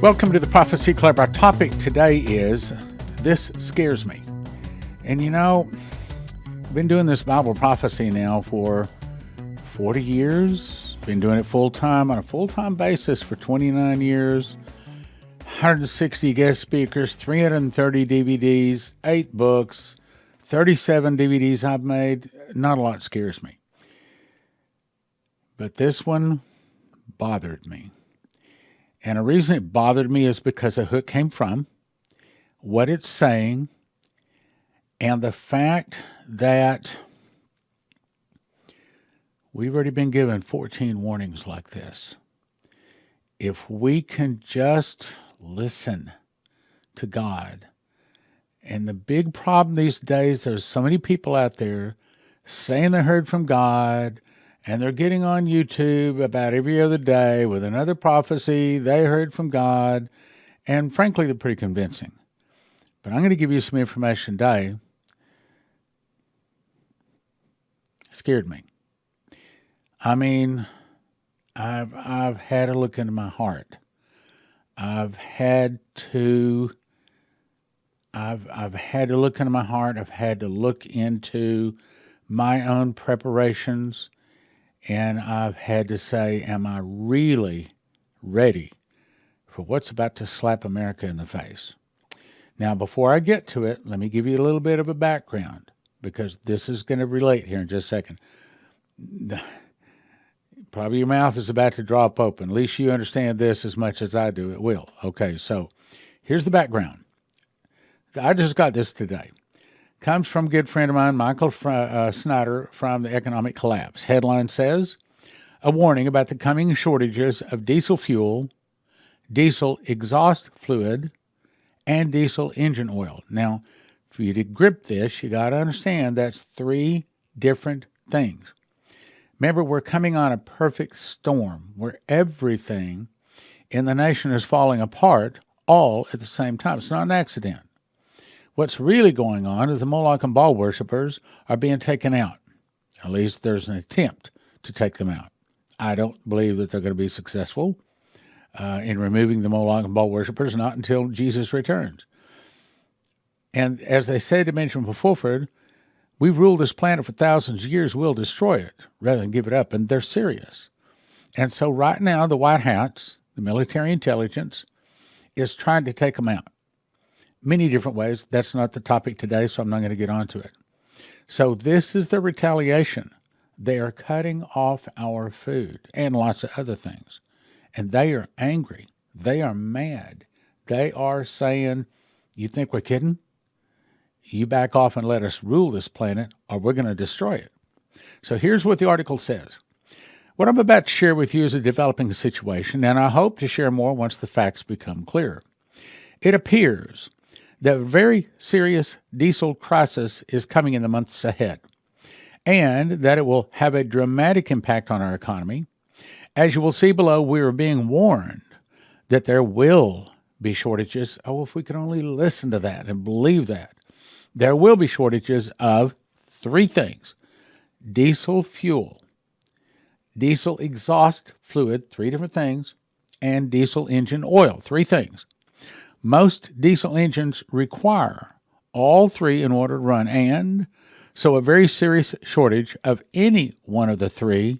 Welcome to the Prophecy Club. Our topic today is This Scares Me. And you know, I've been doing this Bible prophecy now for 40 years. Been doing it full-time on a full-time basis for 29 years. 160 guest speakers, 330 DVDs, 8 books, 37 DVDs I've made. Not a lot scares me. But this one bothered me. And the reason it bothered me is because of who it came from, what it's saying, and the fact that we've already been given 14 warnings like this. If we can just listen to God. And the big problem these days, there's so many people out there saying they heard from God, and they're getting on YouTube about every other day with another prophecy they heard from God. And frankly, they're pretty convincing. But I'm going to give you some information today. It scared me. I mean, I've had to look into my heart. I've had to look into my heart. I've had to look into my own preparations. And I've had to say, am I really ready for what's about to slap America in the face? Now, before I get to it, let me give you a little bit of a background, because this is going to relate here in just a second. Probably your mouth is about to drop open. At least you understand this as much as I do. It will. Okay, so here's the background. I just got this today. Comes from a good friend of mine, Michael Snyder, from the Economic Collapse. Headline says, a warning about the coming shortages of diesel fuel, diesel exhaust fluid, and diesel engine oil. Now, for you to grip this, you got to understand that's 3 different things. Remember, we're coming on a perfect storm where everything in the nation is falling apart all at the same time. It's not an accident. What's really going on is the Moloch and Baal worshipers are being taken out. At least there's an attempt to take them out. I don't believe that they're going to be successful in removing the Moloch and Baal worshipers, not until Jesus returns. And as they said to Benjamin Fulford, we've ruled this planet for thousands of years, we'll destroy it rather than give it up. And they're serious. And so right now, the White Hats, the military intelligence, is trying to take them out. Many different ways. That's not the topic today, so I'm not going to get onto it. So this is the retaliation. They are cutting off our food and lots of other things. And they are angry. They are mad. They are saying, you think we're kidding? You back off and let us rule this planet, or we're going to destroy it. So here's what the article says. What I'm about to share with you is a developing situation, and I hope to share more once the facts become clearer. It appears that a very serious diesel crisis is coming in the months ahead, and that it will have a dramatic impact on our economy. As you will see below, we are being warned that there will be shortages. Oh, if we could only listen to that and believe that. There will be shortages of 3 things: diesel fuel, diesel exhaust fluid, 3 different things, and diesel engine oil, 3 things. Most diesel engines require all 3 in order to run, and so a very serious shortage of any one of the 3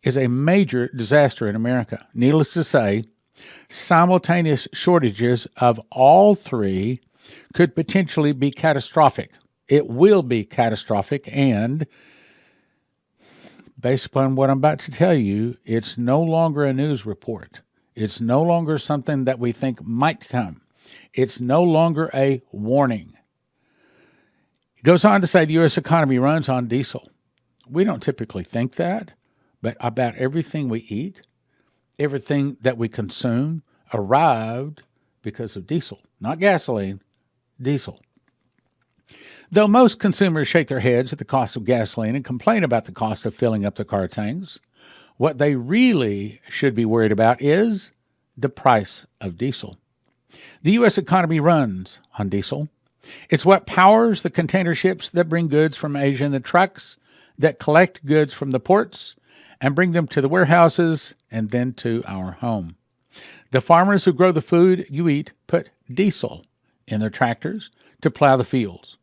is a major disaster in America. Needless to say, simultaneous shortages of all 3 could potentially be catastrophic. It will be catastrophic, and based upon what I'm about to tell you, it's no longer a news report. It's no longer something that we think might come. It's no longer a warning. It goes on to say the U.S. economy runs on diesel. We don't typically think that, but about everything we eat, everything that we consume, arrived because of diesel. Not gasoline, diesel. Though most consumers shake their heads at the cost of gasoline and complain about the cost of filling up the car tanks, what they really should be worried about is the price of diesel. The U.S. economy runs on diesel. It's what powers the container ships that bring goods from Asia and the trucks that collect goods from the ports and bring them to the warehouses and then to our home. The farmers who grow the food you eat put diesel in their tractors to plow the fields.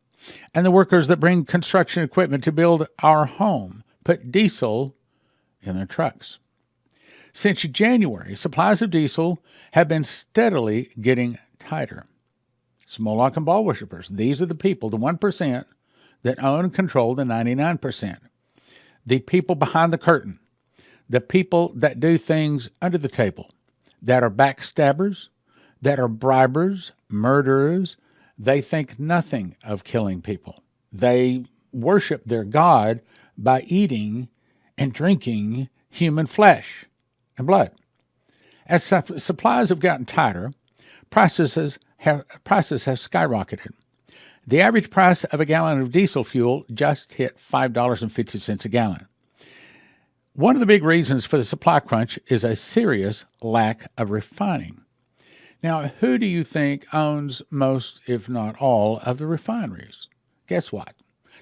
And the workers that bring construction equipment to build our home put diesel in their trucks. Since January, supplies of diesel have been steadily getting tighter. It's Moloch and Baal worshippers. These are the people, the 1%, that own and control the 99%. The people behind the curtain. The people that do things under the table. That are backstabbers. That are bribers, murderers. They think nothing of killing people. They worship their God by eating and drinking human flesh and blood. As supplies have gotten tighter, prices have skyrocketed. The average price of a gallon of diesel fuel just hit $5.50 a gallon. One of the big reasons for the supply crunch is a serious lack of refining. Now, who do you think owns most, if not all, of the refineries? Guess what?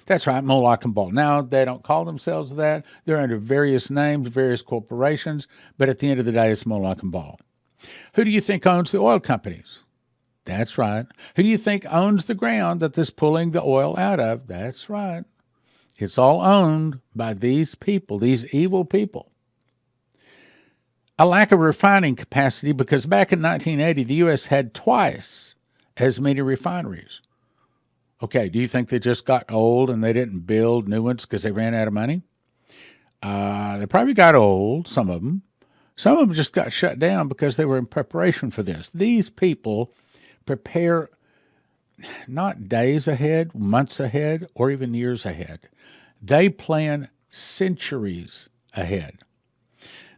That's right, Moloch and Baal. Now, they don't call themselves that. They're under various names, various corporations, but at the end of the day, it's Moloch and Baal. Who do you think owns the oil companies? That's right. Who do you think owns the ground that is pulling the oil out of? That's right. It's all owned by these people, these evil people. A lack of refining capacity because back in 1980, the U.S. had twice as many refineries. Okay, do you think they just got old and they didn't build new ones because they ran out of money? They probably got old, some of them. Some of them just got shut down because they were in preparation for this. These people prepare not days ahead, months ahead, or even years ahead. They plan centuries ahead.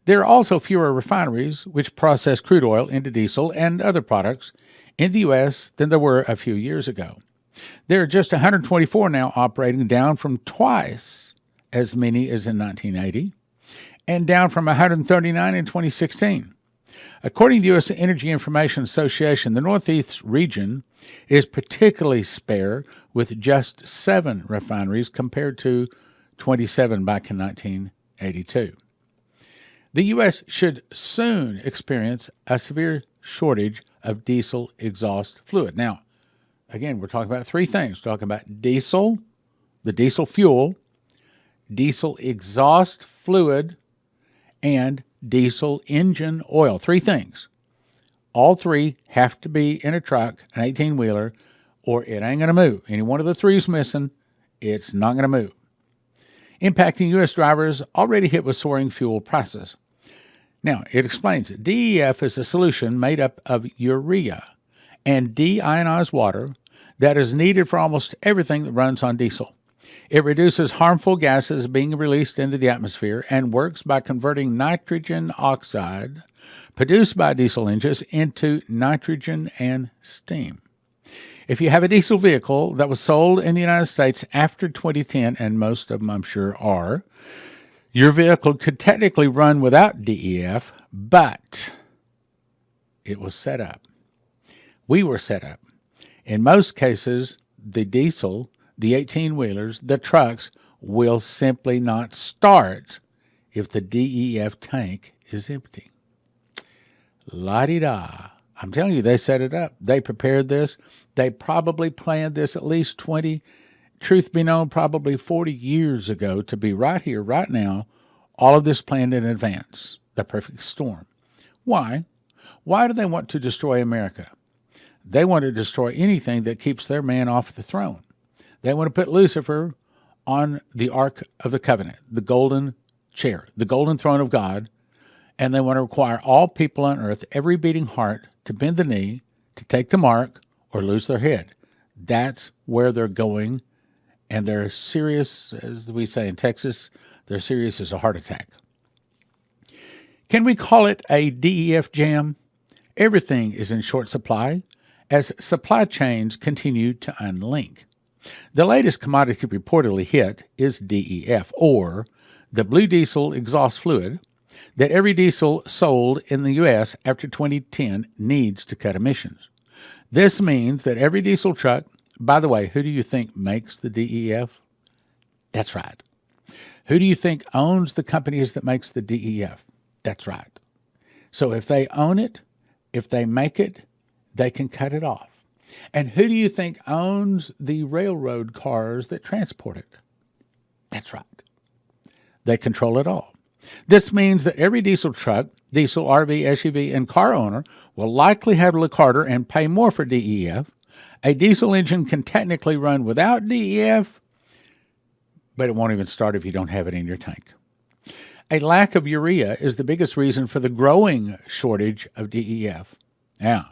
There are also fewer refineries which process crude oil into diesel and other products in the U.S. than there were a few years ago. There are just 124 now operating, down from twice as many as in 1980, and down from 139 in 2016. According to the U.S. Energy Information Association, the Northeast region is particularly spare with just 7 refineries compared to 27 back in 1982. The U.S. should soon experience a severe shortage of diesel exhaust fluid. Now, again, we're talking about 3 things. We're talking about diesel, the diesel fuel, diesel exhaust fluid, and diesel engine oil. 3 things. All 3 have to be in a truck, an 18-wheeler, or it ain't going to move. Any one of the 3 is missing, it's not going to move. Impacting U.S. drivers already hit with soaring fuel prices. Now, it explains that DEF is a solution made up of urea and deionized water that is needed for almost everything that runs on diesel. It reduces harmful gases being released into the atmosphere and works by converting nitrogen oxide produced by diesel engines into nitrogen and steam. If you have a diesel vehicle that was sold in the United States after 2010, and most of them I'm sure are, your vehicle could technically run without DEF, but it was set up. We were set up. In most cases, the diesel, the 18-wheelers, the trucks will simply not start if the DEF tank is empty. La-di-da. I'm telling you, they set it up. They prepared this. They probably planned this at least 20, truth be known, probably 40 years ago to be right here, right now, all of this planned in advance. The perfect storm. Why? Why do they want to destroy America? They want to destroy anything that keeps their man off the throne. They want to put Lucifer on the Ark of the Covenant, the golden chair, the golden throne of God, and they want to require all people on earth, every beating heart, to bend the knee, to take the mark, or lose their head. That's where they're going, and they're serious, as we say in Texas, they're serious as a heart attack. Can we call it a DEF jam? Everything is in short supply as supply chains continue to unlink. The latest commodity reportedly hit is DEF, or the blue diesel exhaust fluid that every diesel sold in the U.S. after 2010 needs to cut emissions. This means that every diesel truck, by the way, who do you think makes the DEF? That's right. Who do you think owns the companies that makes the DEF? That's right. So if they own it, If they make it, they can cut it off. And who do you think owns the railroad cars that transport it? That's right. They control it all. This means that every diesel truck, diesel, RV, SUV, and car owner will likely have a look harder and pay more for DEF. A diesel engine can technically run without DEF, but it won't even start if you don't have it in your tank. A lack of urea is the biggest reason for the growing shortage of DEF. Now,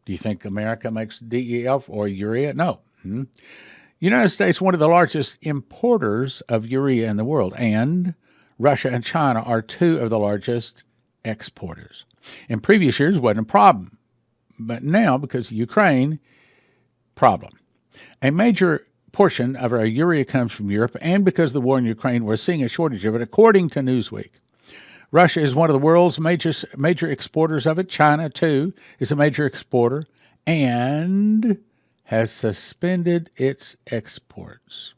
do you think America makes DEF or urea? No. United States, one of the largest importers of urea in the world, and Russia and China are two of the largest exporters. In previous years, it wasn't a problem, but now, because of Ukraine, problem. A major portion of our urea comes from Europe, and because of the war in Ukraine, we're seeing a shortage of it, according to Newsweek. Russia is one of the world's major exporters of it. China, too, is a major exporter and has suspended its exports.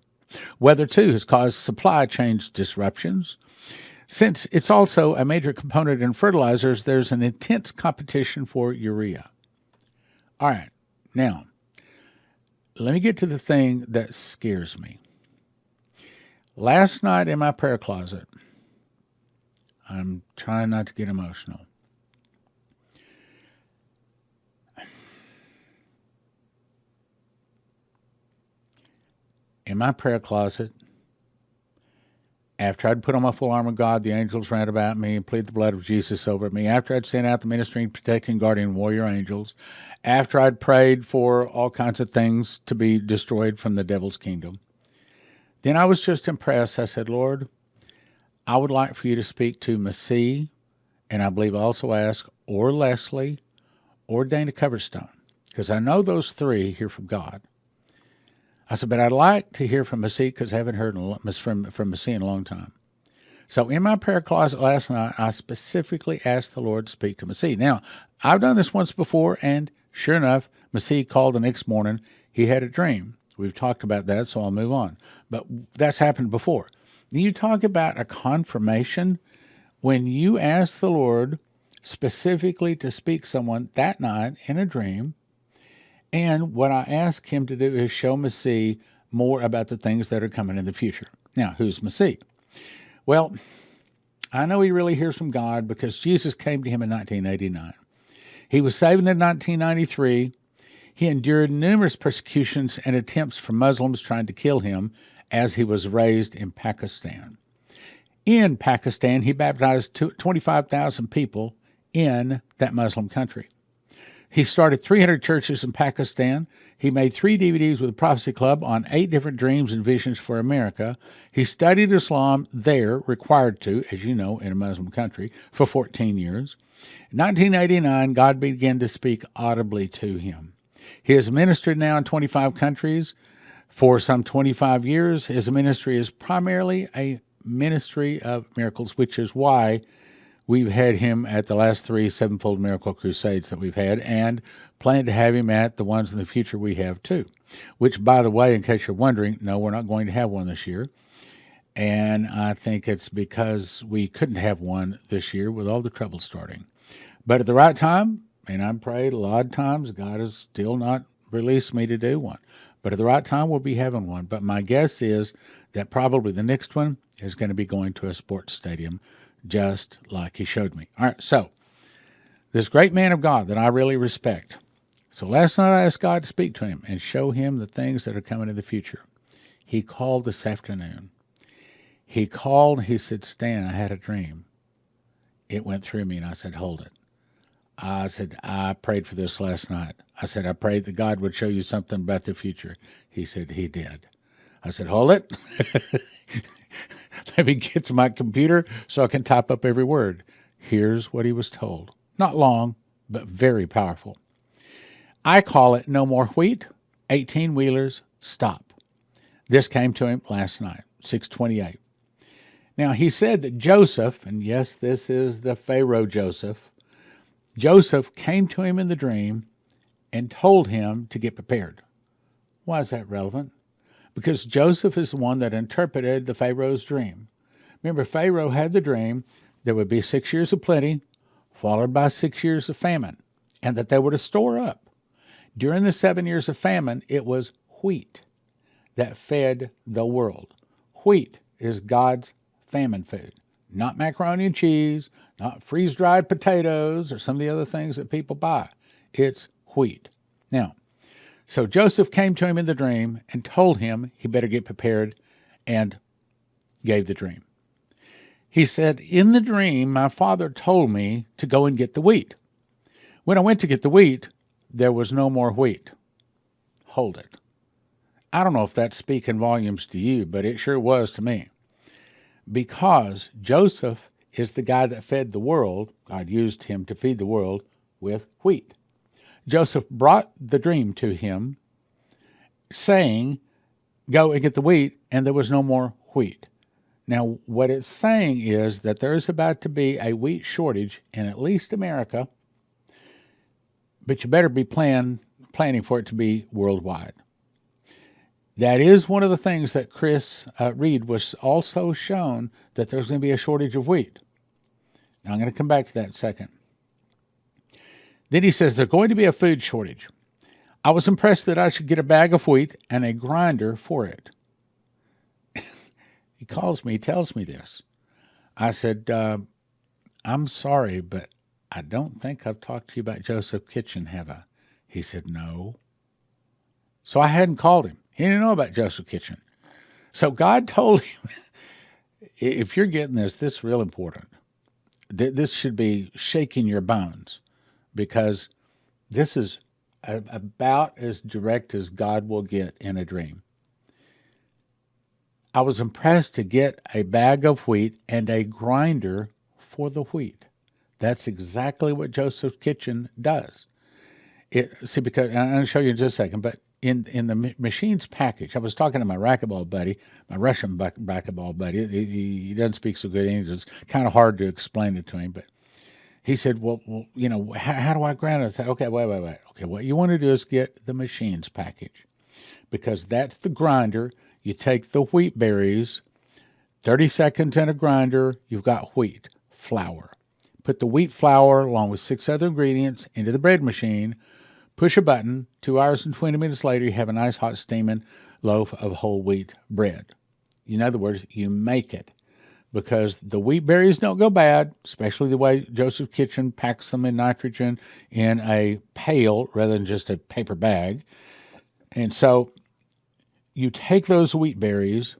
Weather, too, has caused supply chain disruptions. Since it's also a major component in fertilizers, there's an intense competition for urea. All right, now, let me get to the thing that scares me. Last night in my prayer closet, I'm trying not to get emotional. In my prayer closet, after I'd put on my full armor of God, the angels ran about me and plead the blood of Jesus over me. After I'd sent out the ministering, protecting, guardian, warrior angels. After I'd prayed for all kinds of things to be destroyed from the devil's kingdom. Then I was just impressed. I said, Lord, I would like for you to speak to Masih, and I believe I also asked, or Leslie, or Dana Coverstone, because I know those three hear from God. I said, but I'd like to hear from Masih because I haven't heard from Masih in a long time. So in my prayer closet last night, I specifically asked the Lord to speak to Masih. Now, I've done this once before, and sure enough, Masih called the next morning. He had a dream. We've talked about that, so I'll move on. But that's happened before. You talk about a confirmation. When you ask the Lord specifically to speak someone that night in a dream, and what I ask him to do is show Masih more about the things that are coming in the future. Now, who's Masih? Well, I know he really hears from God because Jesus came to him in 1989. He was saved in 1993. He endured numerous persecutions and attempts from Muslims trying to kill him as he was raised in Pakistan. In Pakistan, he baptized 25,000 people in that Muslim country. He started 300 churches in Pakistan. He made 3 DVDs with the Prophecy Club on 8 different dreams and visions for America. He studied Islam there, required to, as you know, in a Muslim country, for 14 years. In 1989, God began to speak audibly to him. He has ministered now in 25 countries for some 25 years. His ministry is primarily a ministry of miracles, which is why we've had him at the last 3 sevenfold miracle crusades that we've had, and plan to have him at the ones in the future we have too. Which, by the way, in case you're wondering, no, we're not going to have one this year. And I think it's because we couldn't have one this year with all the trouble starting. But at the right time, and I've prayed a lot of times, God has still not released me to do one. But at the right time, we'll be having one. But my guess is that probably the next one is going to be going to a sports stadium, just like he showed me. All right, so this great man of God that I really respect. So last night I asked God to speak to him and show him the things that are coming in the future. He called this afternoon. He called, he said, Stan, I had a dream. It went through me, and I said, hold it. I said, I prayed for this last night. I said, I prayed that God would show you something about the future. He said, he did. I said, hold it. Let me get to my computer so I can type up every word. Here's what he was told. Not long, but very powerful. I call it no more wheat, 18-wheelers, stop. This came to him last night, 6:28. Now, he said that Joseph, and yes, this is the Pharaoh Joseph, Joseph came to him in the dream and told him to get prepared. Why is that relevant? Because Joseph is the one that interpreted the Pharaoh's dream. Remember, Pharaoh had the dream there would be 6 years of plenty, followed by 6 years of famine. and that they were to store up. During the 7 years of famine, it was wheat that fed the world. Wheat is God's famine food, not macaroni and cheese, not freeze-dried potatoes or some of the other things that people buy. It's wheat. Now, so Joseph came to him in the dream and told him he better get prepared and gave the dream. He said, in the dream, my father told me to go and get the wheat. When I went to get the wheat, there was no more wheat. Hold it. I don't know if that's speaking volumes to you, but it sure was to me. Because Joseph is the guy that fed the world, God used him to feed the world with wheat. Joseph brought the dream to him, saying, go and get the wheat, and there was no more wheat. Now, what it's saying is that there is about to be a wheat shortage in at least America, but you better be planning for it to be worldwide. That is one of the things that Chris Reed was also shown, that there's going to be a shortage of wheat. Now, I'm going to come back to that in a second. Then he says there's going to be a food shortage. I was impressed that I should get a bag of wheat and a grinder for it. He calls me, he tells me this. I said, I'm sorry, but I don't think I've talked to you about Joseph Kitchen, have I? He said, no. So I hadn't called him. He didn't know about Joseph Kitchen. So God told him, if you're getting this is real important. This should be shaking your bones, because this is about as direct as God will get in a dream. I was impressed to get a bag of wheat and a grinder for the wheat. That's exactly what Joseph's Kitchen does. Because I'm going to show you in just a second, but in the machine's package, I was talking to my racquetball buddy, my Russian racquetball buddy. He doesn't speak so good English. It's kind of hard to explain it to him, but he said, well, how do I grind it? I said, okay, wait. Okay, what you want to do is get the machine's package, because that's the grinder. You take the wheat berries, 30 seconds in a grinder, you've got wheat, flour. Put the wheat flour along with 6 other ingredients into the bread machine, push a button, 2 hours and 20 minutes later, you have a nice hot steaming loaf of whole wheat bread. In other words, you make it, because the wheat berries don't go bad, especially the way Joseph Kitchen packs them in nitrogen in a pail rather than just a paper bag. And so you take those wheat berries,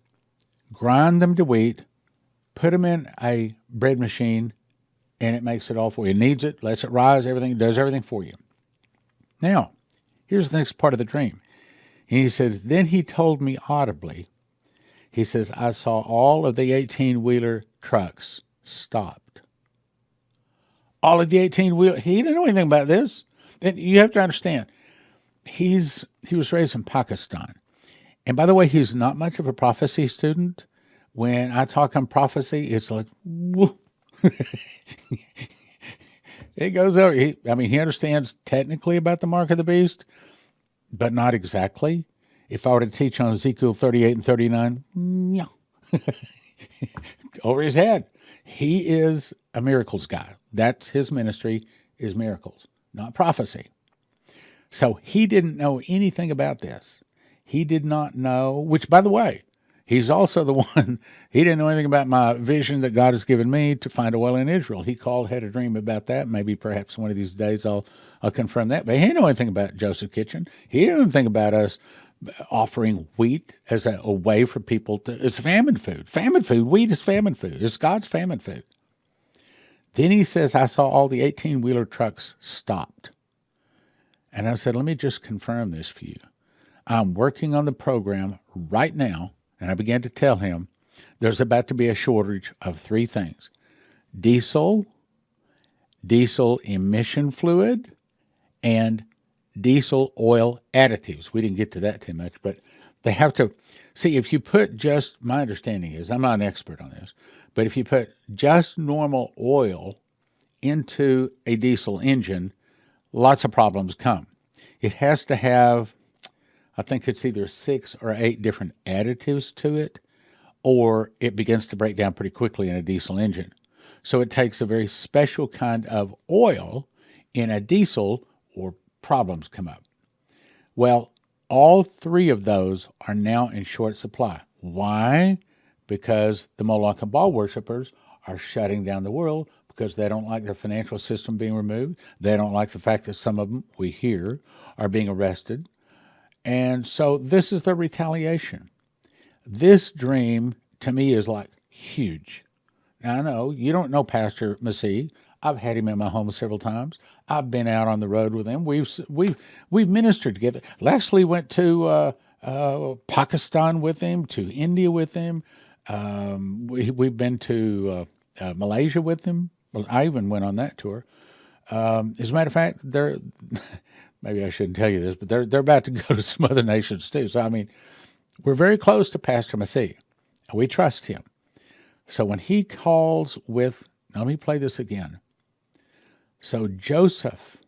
grind them to wheat, put them in a bread machine, and it makes it all for you. It kneads it, lets it rise, everything, does everything for you. Now, here's the next part of the dream. And he says, then he told me audibly, he says, I saw all of the 18-wheeler trucks stopped. All of the 18-wheeler, he didn't know anything about this. And you have to understand, he was raised in Pakistan. And by the way, he's not much of a prophecy student. When I talk on prophecy, it's like, whoa. It goes over. He understands technically about the mark of the beast, but not exactly. If I were to teach on Ezekiel 38 and 39, no. Over his head. He is a miracles guy. That's his ministry, is miracles, not prophecy. So he didn't know anything about this. He did not know, which, by the way, he's also the one, he didn't know anything about my vision that God has given me to find a well in Israel. He had a dream about that. Maybe perhaps one of these days I'll confirm that. But he didn't know anything about Joseph Kitchen. He didn't think about us offering wheat as a way for people to, it's famine food. Famine food, wheat is famine food. It's God's famine food. Then he says, I saw all the 18-wheeler trucks stopped. And I said, let me just confirm this for you. I'm working on the program right now, and I began to tell him there's about to be a shortage of 3 things: diesel emission fluid, and diesel oil additives. We didn't get to that too much, but they have to, see, if you put just, my understanding is, I'm not an expert on this, but if you put just normal oil into a diesel engine, lots of problems come. It has to have, I think it's either 6 or 8 different additives to it, or it begins to break down pretty quickly in a diesel engine. So it takes a very special kind of oil in a diesel problems come up. Well, all three of those are now in short supply. Why? Because the Moloch and Baal worshipers are shutting down the world because they don't like their financial system being removed. They don't like the fact that some of them, we hear, are being arrested. And so this is the retaliation. This dream, to me, is like huge. Now, I know you don't know Pastor Masih. I've had him in my home several times. I've been out on the road with him. We've ministered together. Leslie went to Pakistan with him, to India with him. We've been to Malaysia with him. Well, I even went on that tour. As a matter of fact, they're maybe I shouldn't tell you this, but they're about to go to some other nations too. So I mean, we're very close to Pastor Masih. We trust him. So when he calls with, now let me play this again. So Joseph,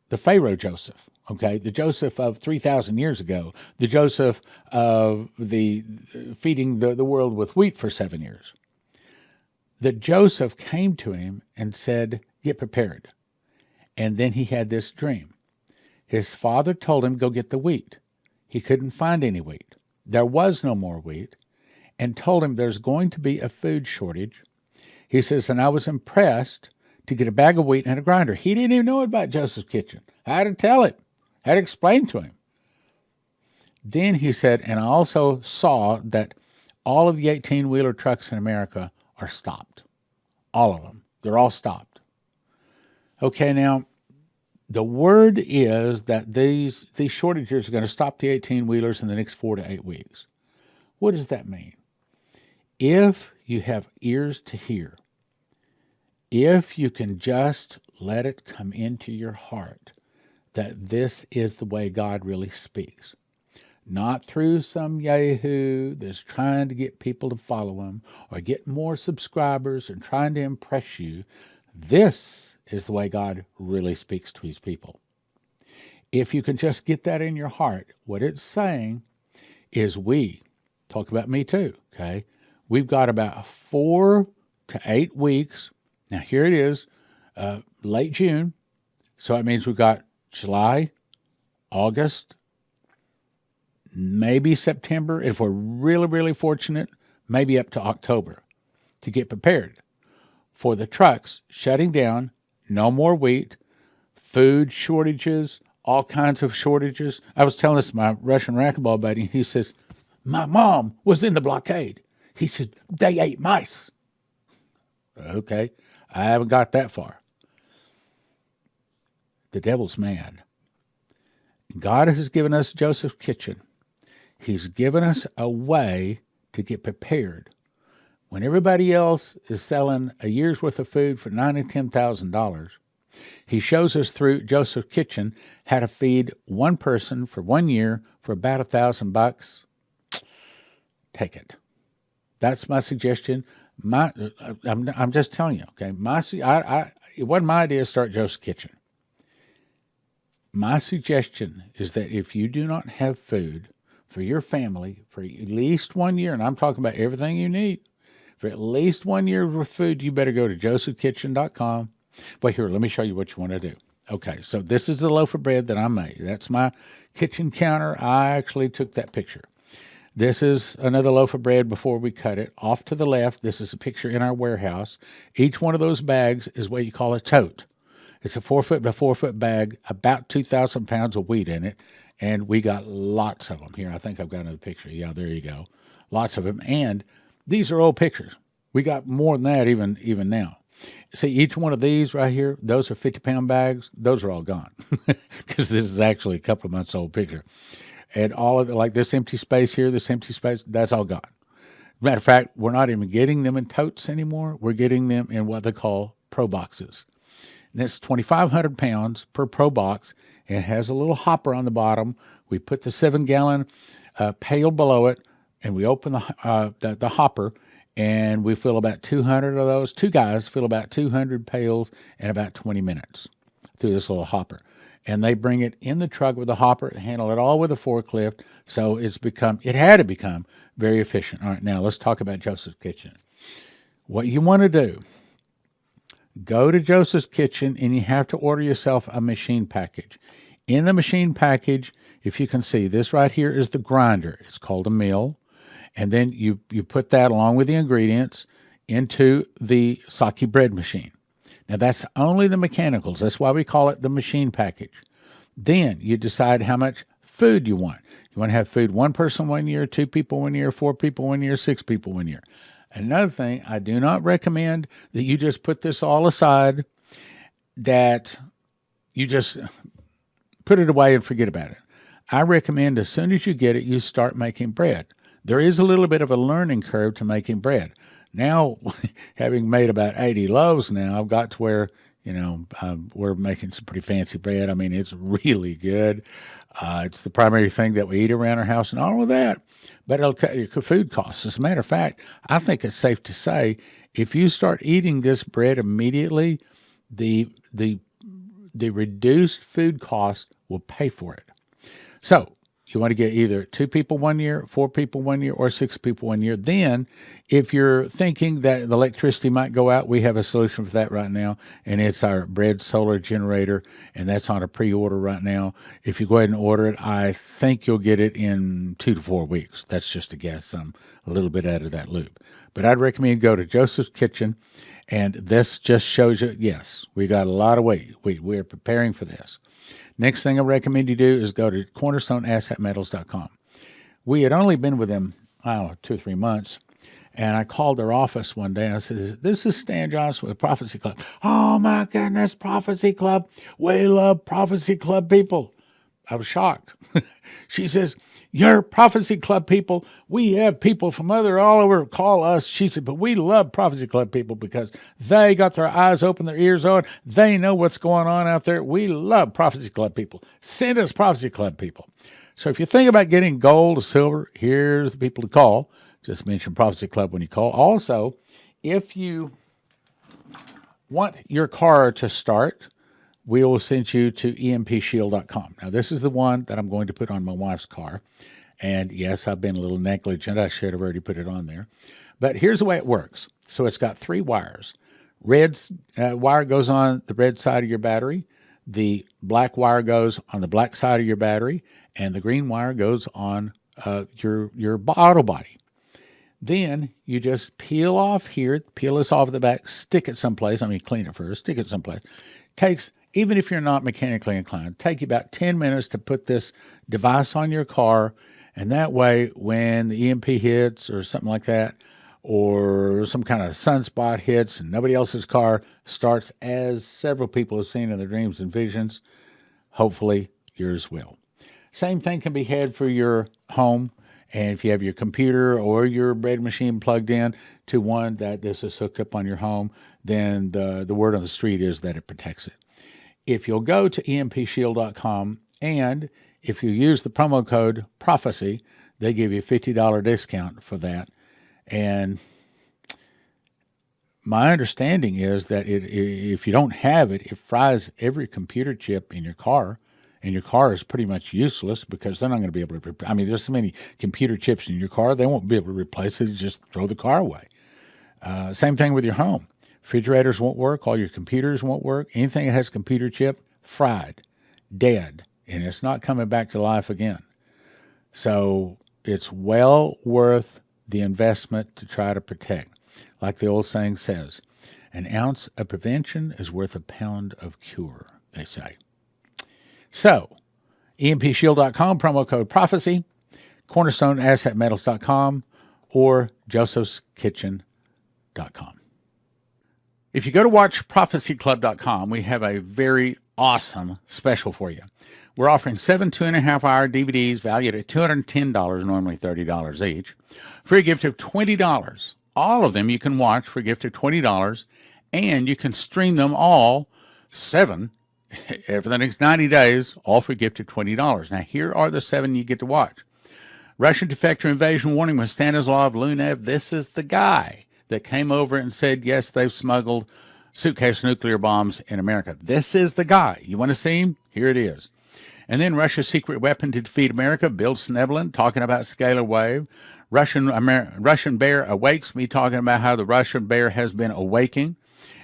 the Pharaoh Joseph, okay, the Joseph of 3,000 years ago, the Joseph of the feeding the world with wheat for 7 years, that Joseph came to him and said, get prepared. And then he had this dream. His father told him, go get the wheat. He couldn't find any wheat. There was no more wheat, and told him there's going to be a food shortage. He says, and I was impressed to get a bag of wheat and a grinder. He didn't even know about Joseph's kitchen. I had to tell him. I had to explain to him. Then he said, and I also saw that all of the 18-wheeler trucks in America are stopped. All of them. They're all stopped. Okay, now, the word is that these shortages are going to stop the 18-wheelers in the next 4 to 8 weeks. What does that mean? If you have ears to hear, if you can just let it come into your heart that this is the way God really speaks, not through some yahoo that's trying to get people to follow him or get more subscribers and trying to impress you, this is the way God really speaks to his people. If you can just get that in your heart, what it's saying is talk about me too, okay? We've got about 4 to 8 weeks. Now, here it is, late June. So that means we've got July, August, maybe September. If we're really, really fortunate, maybe up to October to get prepared for the trucks shutting down, no more wheat, food shortages, all kinds of shortages. I was telling this to my Russian racquetball buddy, and he says, my mom was in the blockade. He said, they ate mice. Okay, I haven't got that far. The devil's mad. God has given us Joseph's kitchen. He's given us a way to get prepared. When everybody else is selling a year's worth of food for $9,000 and $10,000, he shows us through Joseph's kitchen how to feed one person for 1 year for about $1,000. Take it. That's my suggestion. I'm just telling you, okay? It wasn't my idea to start Joseph's Kitchen. My suggestion is that if you do not have food for your family for at least 1 year, and I'm talking about everything you need, for at least 1 year worth of food, you better go to josephkitchen.com. Well, here, let me show you what you want to do. Okay, so this is the loaf of bread that I made. That's my kitchen counter. I actually took that picture. This is another loaf of bread before we cut it. Off to the left, this is a picture in our warehouse. Each one of those bags is what you call a tote. It's a 4 foot by 4 foot bag, about 2,000 pounds of wheat in it, and we got lots of them. Here, I think I've got another picture. Yeah, there you go. Lots of them, and these are old pictures. We got more than that even now. See, each one of these right here, those are 50-pound bags. Those are all gone because this is actually a couple of months old picture. And all of it, like this empty space here, this empty space, that's all gone. Matter of fact, we're not even getting them in totes anymore. We're getting them in what they call pro boxes. And that's 2,500 pounds per pro box. And it has a little hopper on the bottom. We put the 7-gallon pail below it, and we open the hopper, and we fill about 200 of those. 2 guys fill about 200 pails in about 20 minutes through this little hopper. And they bring it in the truck with a hopper, handle it all with a forklift. So it had to become very efficient. All right, now let's talk about Joseph's Kitchen. What you want to do, go to Joseph's Kitchen and you have to order yourself a machine package. In the machine package, if you can see, this right here is the grinder. It's called a mill. And then you put that along with the ingredients into the sake bread machine. Now, that's only the mechanicals. That's why we call it the machine package. Then you decide how much food you want. You want to have food one person 1 year, 2 people 1 year, 4 people 1 year, 6 people 1 year. Another thing, I do not recommend that you just put this all aside, that you just put it away and forget about it. I recommend as soon as you get it, you start making bread. There is a little bit of a learning curve to making bread. Now, having made about 80 loaves now, I've got to where, we're making some pretty fancy bread. I mean, it's really good. It's the primary thing that we eat around our house and all of that. But it'll cut your food costs. As a matter of fact, I think it's safe to say if you start eating this bread immediately, the reduced food cost will pay for it. So you want to get either 2 people 1 year, 4 people 1 year, or 6 people 1 year. Then, if you're thinking that the electricity might go out, we have a solution for that right now, and it's our bread solar generator, and that's on a pre-order right now. If you go ahead and order it, I think you'll get it in 2 to 4 weeks. That's just a guess. I'm a little bit out of that loop. But I'd recommend you go to Joseph's Kitchen, and this just shows you, yes, we got a lot of weight. We're preparing for this. Next thing I recommend you do is go to cornerstoneassetmetals.com. We had only been with them, 2 or 3 months, and I called their office one day. I said, "This is Stan Johnson with Prophecy Club." "Oh, my goodness, Prophecy Club. We love Prophecy Club people." I was shocked. She says, "You're Prophecy Club people. We have people from all over call us." She said, "But we love Prophecy Club people because they got their eyes open, their ears on. They know what's going on out there. We love Prophecy Club people. Send us Prophecy Club people." So if you think about getting gold or silver, here's the people to call. Just mention Prophecy Club when you call. Also, if you want your car to start, we will send you to empshield.com. Now, this is the one that I'm going to put on my wife's car. And yes, I've been a little negligent. I should have already put it on there. But here's the way it works. So it's got 3 wires. Red wire goes on the red side of your battery. The black wire goes on the black side of your battery. And the green wire goes on your auto body. Then you just peel this off the back, stick it someplace. Clean it first, stick it someplace. Takes, even if you're not mechanically inclined, take you about 10 minutes to put this device on your car. And that way, when the EMP hits or something like that, or some kind of sunspot hits and nobody else's car starts, as several people have seen in their dreams and visions, hopefully yours will. Same thing can be had for your home. And if you have your computer or your bread machine plugged in to one that this is hooked up on your home, then the word on the street is that it protects it. If you'll go to empshield.com, and if you use the promo code PROPHECY, they give you a $50 discount for that. And my understanding is that if you don't have it, it fries every computer chip in your car. And your car is pretty much useless because they're not going to be able to. There's so many computer chips in your car, they won't be able to replace it. Just throw the car away. Same thing with your home. Refrigerators won't work. All your computers won't work. Anything that has computer chip, fried, dead, and it's not coming back to life again. So it's well worth the investment to try to protect. Like the old saying says, an ounce of prevention is worth a pound of cure, they say. So, empshield.com, promo code PROPHECY, cornerstoneassetmetals.com, or josephskitchen.com. If you go to watchprophecyclub.com, we have a very awesome special for you. We're offering 7 2.5-hour DVDs valued at $210, normally $30 each, for a gift of $20. All of them you can watch for a gift of $20, and you can stream them all, 7, for the next 90 days, all for a gift of $20. Now, here are the 7 you get to watch. Russian defector invasion warning with Stanislav Lunev. This is the guy that came over and said, yes, they've smuggled suitcase nuclear bombs in America. This is the guy. You want to see him? Here it is. And then Russia's secret weapon to defeat America, Bill Snevelin, talking about scalar wave. Russian bear awakes, me talking about how the Russian bear has been awaking.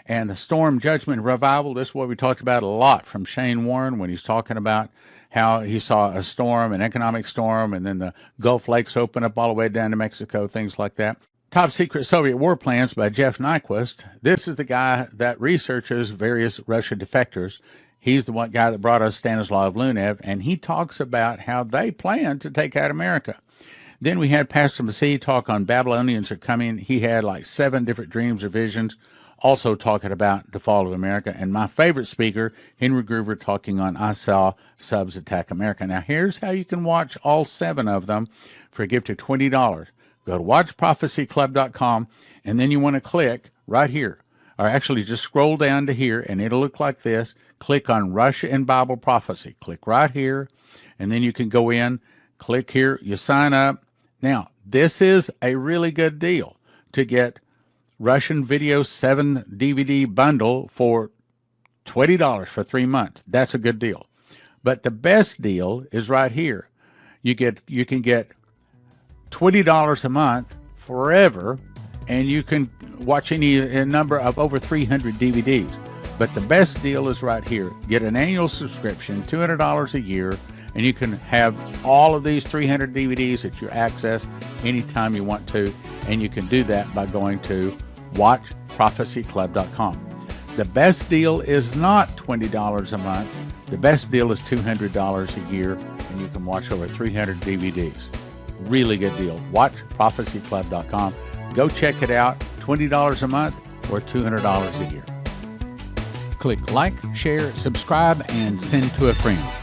And the storm, judgment, revival, this is what we talked about a lot from Shane Warren when he's talking about how he saw a storm, an economic storm, and then the Gulf Lakes open up all the way down to Mexico, things like that. Top Secret Soviet War Plans by Jeff Nyquist. This is the guy that researches various Russian defectors. He's the one guy that brought us Stanislav Lunev, and he talks about how they plan to take out America. Then we had Pastor Masih talk on Babylonians are coming. He had like 7 different dreams or visions, also talking about the fall of America. And my favorite speaker, Henry Gruver, talking on I Saw Subs Attack America. Now, here's how you can watch all 7 of them for a gift of $20. Go to watchprophecyclub.com, and then you want to click right here. Or actually just scroll down to here, and it'll look like this. Click on Russia and Bible Prophecy. Click right here, and then you can go in, click here, you sign up. Now, this is a really good deal to get Russian Video 7 DVD bundle for $20 for 3 months. That's a good deal. But the best deal is right here. You can get $20 a month forever, and you can watch a number of over 300 DVDs. But the best deal is right here. Get an annual subscription, $200 a year, and you can have all of these 300 DVDs at your access anytime you want to, and you can do that by going to watchprophecyclub.com. The best deal is not $20 a month. The best deal is $200 a year, and you can watch over 300 DVDs. Really good deal. WatchProphecyClub.com. Go check it out. $20 a month or $200 a year. Click like, share, subscribe, and send to a friend.